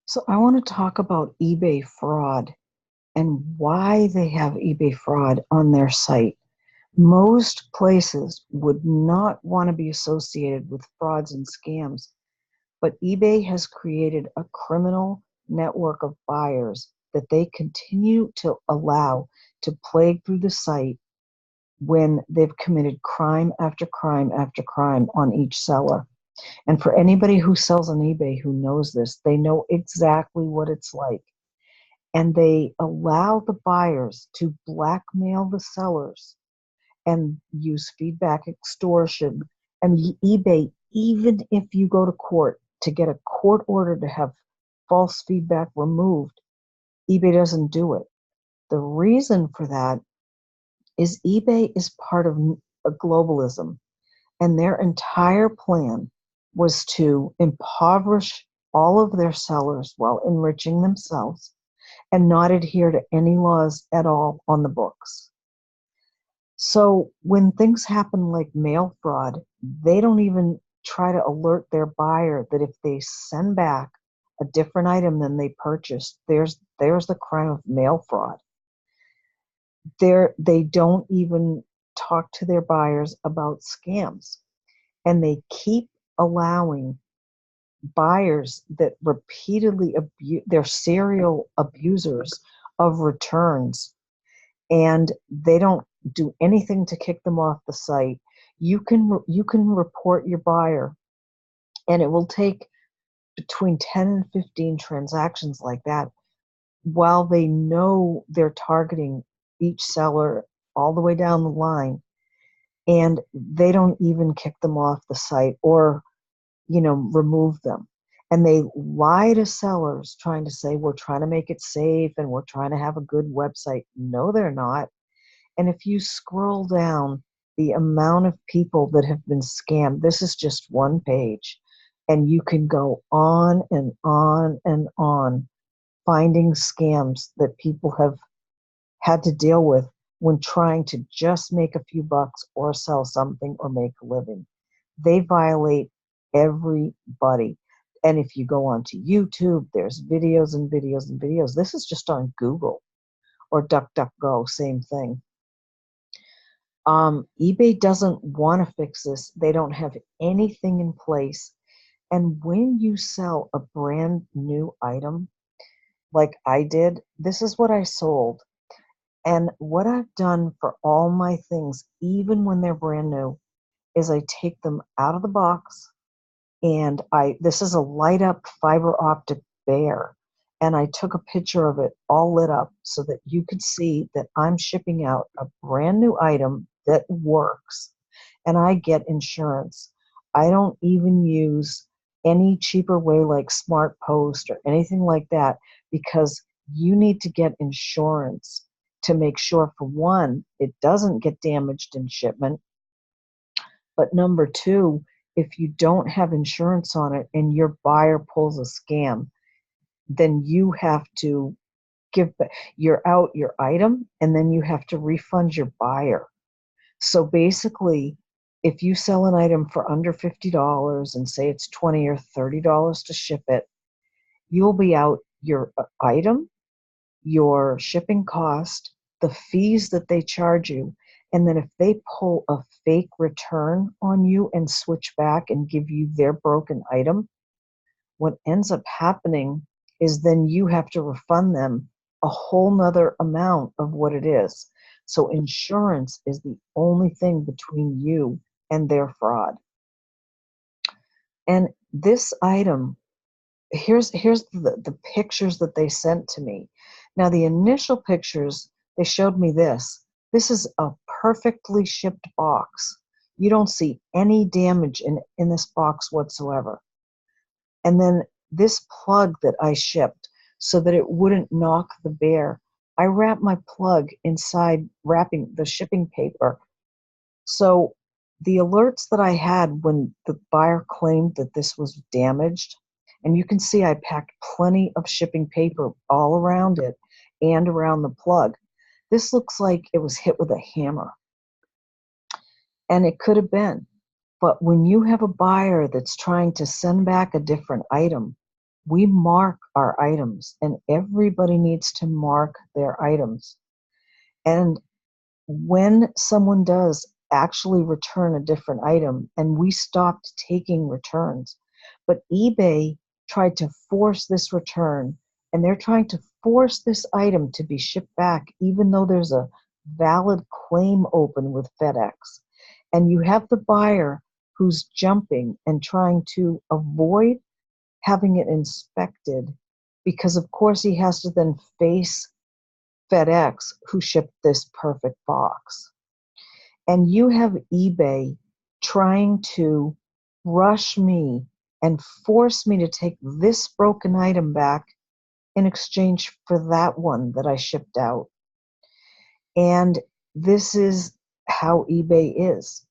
So I want to talk about eBay fraud and why they have eBay fraud on their site. Most places would not want to be associated with frauds and scams, but eBay has created a criminal network of buyers that they continue to allow to plague through the site when they've committed crime after crime after crime on each seller. And for anybody who sells on eBay who knows this, they know exactly what it's like. And they allow the buyers to blackmail the sellers and use feedback extortion. And eBay, even if you go to court to get a court order to have false feedback removed, eBay doesn't do it. The reason for that is eBay is part of a globalism, and their entire plan was to impoverish all of their sellers while enriching themselves and not adhere to any laws at all on the books. So when things happen like mail fraud, they don't even try to alert their buyer that if they send back a different item than they purchased, there's the crime of mail fraud. They don't even talk to their buyers about scams, and they keep allowing buyers that repeatedly abuse, they're serial abusers of returns, and they don't do anything to kick them off the site. You can report your buyer, and it will take between 10 and 15 transactions like that while they know they're targeting each seller all the way down the line, and they don't even kick them off the site or remove them. And they lie to sellers trying to say, we're trying to make it safe and we're trying to have a good website. No, they're not. And if you scroll down the amount of people that have been scammed, this is just one page, and you can go on and on and on finding scams that people have had to deal with when trying to just make a few bucks or sell something or make a living. They violate everybody. And if you go onto YouTube, there's videos and videos and videos. This is just on Google or DuckDuckGo, same thing. eBay doesn't want to fix this. They don't have anything in place. And when you sell a brand new item, like I did, this is what I sold. And what I've done for all my things, even when they're brand new, is I take them out of the box, and this is a light up fiber optic bear, and I took a picture of it all lit up so that you could see that I'm shipping out a brand new item that works, and I get insurance. I don't even use any cheaper way like Smart Post or anything like that, because you need to get insurance to make sure, for one, it doesn't get damaged in shipment, but number two, if you don't have insurance on it and your buyer pulls a scam, then you have to you're out your item, and then you have to refund your buyer. So basically, if you sell an item for under $50 and say it's $20 or $30 to ship it, you'll be out your item, your shipping cost, the fees that they charge you. And then if they pull a fake return on you and switch back and give you their broken item, what ends up happening is then you have to refund them a whole nother amount of what it is. So insurance is the only thing between you and their fraud. And this item, here's the pictures that they sent to me. Now, the initial pictures, they showed me this. This is a perfectly shipped box. You don't see any damage in this box whatsoever. And then this plug that I shipped so that it wouldn't knock the bear, I wrapped my plug inside wrapping the shipping paper. So the alerts that I had when the buyer claimed that this was damaged, and you can see I packed plenty of shipping paper all around it and around the plug. This looks like it was hit with a hammer. And it could have been. But when you have a buyer that's trying to send back a different item, we mark our items, and everybody needs to mark their items. And when someone does actually return a different item, and we stopped taking returns, but eBay tried to force this return, and they're trying to force this item to be shipped back, even though there's a valid claim open with FedEx. And you have the buyer who's jumping and trying to avoid having it inspected because, of course, he has to then face FedEx, who shipped this perfect box. And you have eBay trying to rush me and force me to take this broken item back in exchange for that one that I shipped out. And this is how eBay is.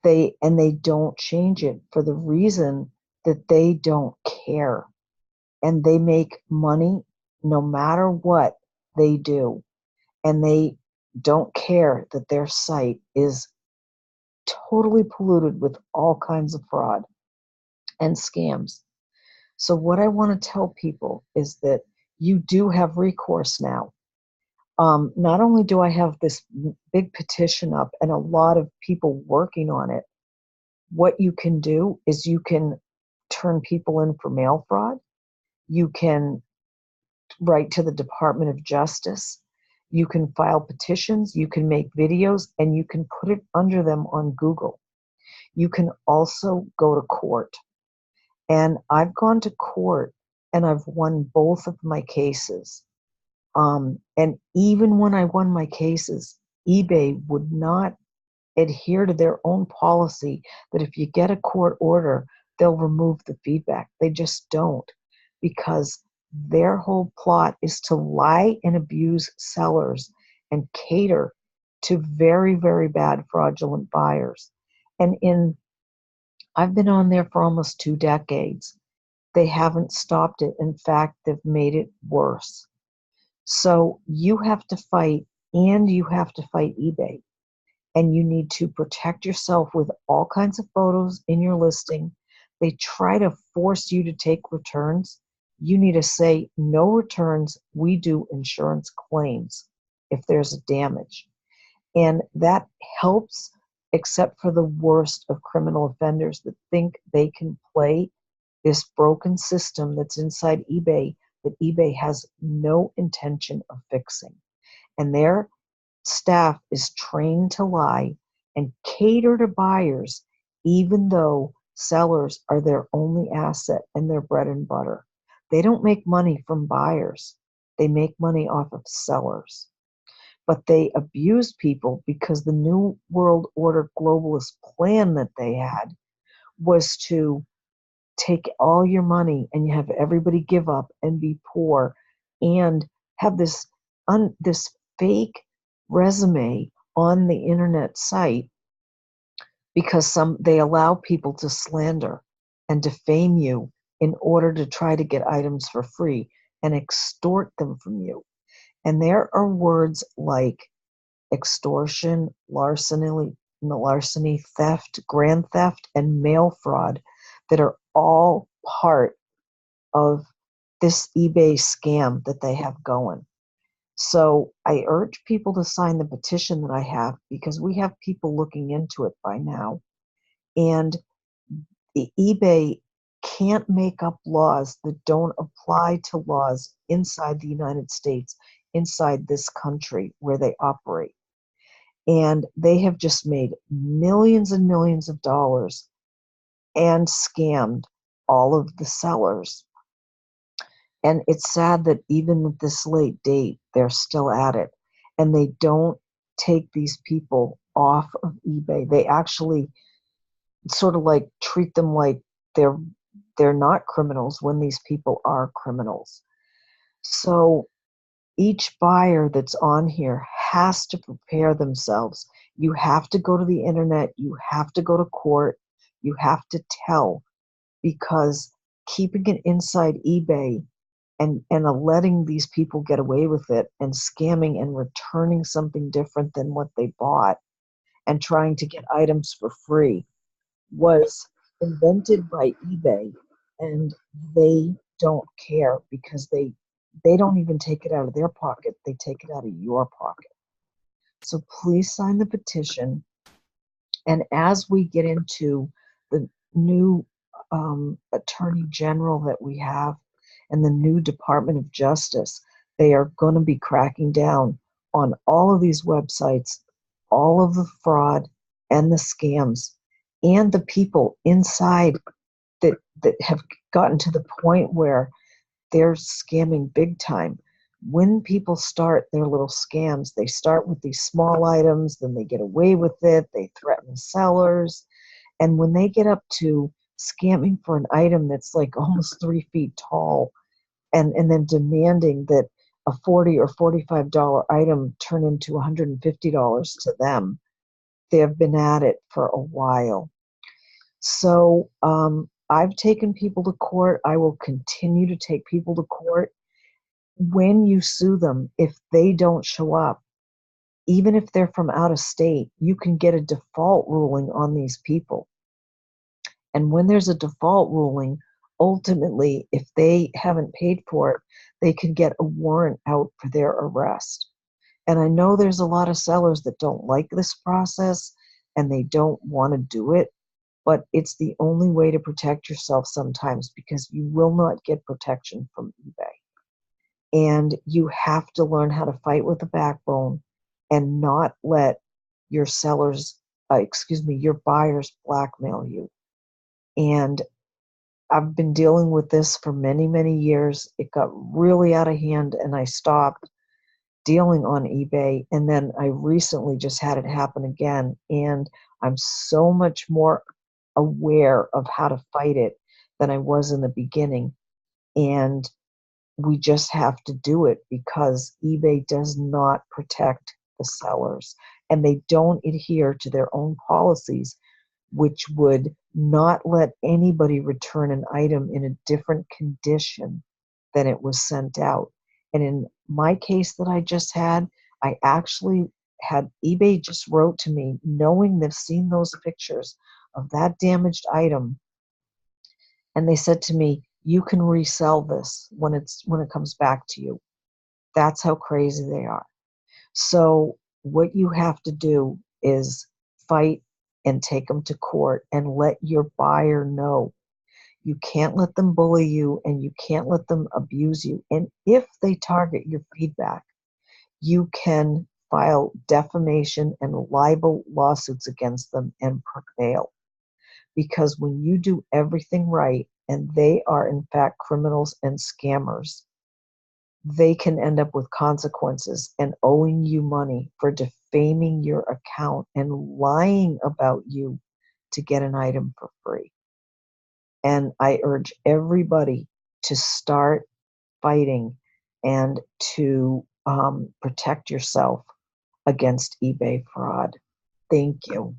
They don't change it for the reason that they don't care. And they make money no matter what they do. And they don't care that their site is totally polluted with all kinds of fraud and scams. So what I want to tell people is that you do have recourse now. Not only do I have this big petition up and a lot of people working on it, what you can do is you can turn people in for mail fraud. You can write to the Department of Justice. You can file petitions. You can make videos, and you can put it under them on Google. You can also go to court. And I've gone to court and I've won both of my cases. And even when I won my cases, eBay would not adhere to their own policy that if you get a court order, they'll remove the feedback. They just don't, because their whole plot is to lie and abuse sellers and cater to very, very bad fraudulent buyers. And I've been on there for almost 2 decades. They haven't stopped it. In fact, they've made it worse. So you have to fight, and you have to fight eBay. And you need to protect yourself with all kinds of photos in your listing. They try to force you to take returns. You need to say, no returns. We do insurance claims if there's a damage. And that helps, except for the worst of criminal offenders that think they can play this broken system that's inside eBay that eBay has no intention of fixing. And their staff is trained to lie and cater to buyers, even though sellers are their only asset and their bread and butter. They don't make money from buyers. They make money off of sellers. But they abuse people because the New World Order globalist plan that they had was to take all your money and you have everybody give up and be poor and have this fake resume on the internet site, because they allow people to slander and defame you in order to try to get items for free and extort them from you. And there are words like extortion, larceny, theft, grand theft, and mail fraud that are all part of this eBay scam that they have going. So I urge people to sign the petition that I have, because we have people looking into it by now. And the eBay can't make up laws that don't apply to laws inside the United States, inside this country where they operate. And they have just made millions and millions of dollars and scammed all of the sellers. And it's sad that even at this late date, they're still at it. And they don't take these people off of eBay. They actually sort of like treat them like they're not criminals when these people are criminals. So each buyer that's on here has to prepare themselves. You have to go to the internet. You have to go to court. You have to tell, because keeping it inside eBay and letting these people get away with it and scamming and returning something different than what they bought and trying to get items for free was invented by eBay, and they don't care because they don't even take it out of their pocket. They take it out of your pocket. So please sign the petition. And as we get into the new Attorney General that we have and the new Department of Justice, they are going to be cracking down on all of these websites, all of the fraud and the scams, and the people inside that have gotten to the point where they're scamming big time. When people start their little scams, they start with these small items, then they get away with it, they threaten sellers. And when they get up to scamming for an item that's like almost 3 feet tall, and then demanding that a $40 or $45 item turn into $150 to them, they have been at it for a while. So I've taken people to court. I will continue to take people to court. When you sue them, if they don't show up, even if they're from out of state, you can get a default ruling on these people. And when there's a default ruling, ultimately, if they haven't paid for it, they can get a warrant out for their arrest. And I know there's a lot of sellers that don't like this process and they don't want to do it, but it's the only way to protect yourself sometimes, because you will not get protection from eBay. And you have to learn how to fight with a backbone and not let your your buyers blackmail you. And I've been dealing with this for many, many years. It got really out of hand and I stopped dealing on eBay. And then I recently just had it happen again. And I'm so much more aware of how to fight it than I was in the beginning. And we just have to do it because eBay does not protect the sellers and they don't adhere to their own policies, which would not let anybody return an item in a different condition than it was sent out. And in my case that I just had, I actually had eBay just wrote to me, knowing they've seen those pictures of that damaged item. And they said to me, you can resell this when it comes back to you. That's how crazy they are. So what you have to do is fight and take them to court and let your buyer know. You can't let them bully you and you can't let them abuse you. And if they target your feedback, you can file defamation and libel lawsuits against them and prevail. Because when you do everything right and they are in fact criminals and scammers, they can end up with consequences and owing you money for defaming your account and lying about you to get an item for free. And I urge everybody to start fighting and to protect yourself against eBay fraud. Thank you.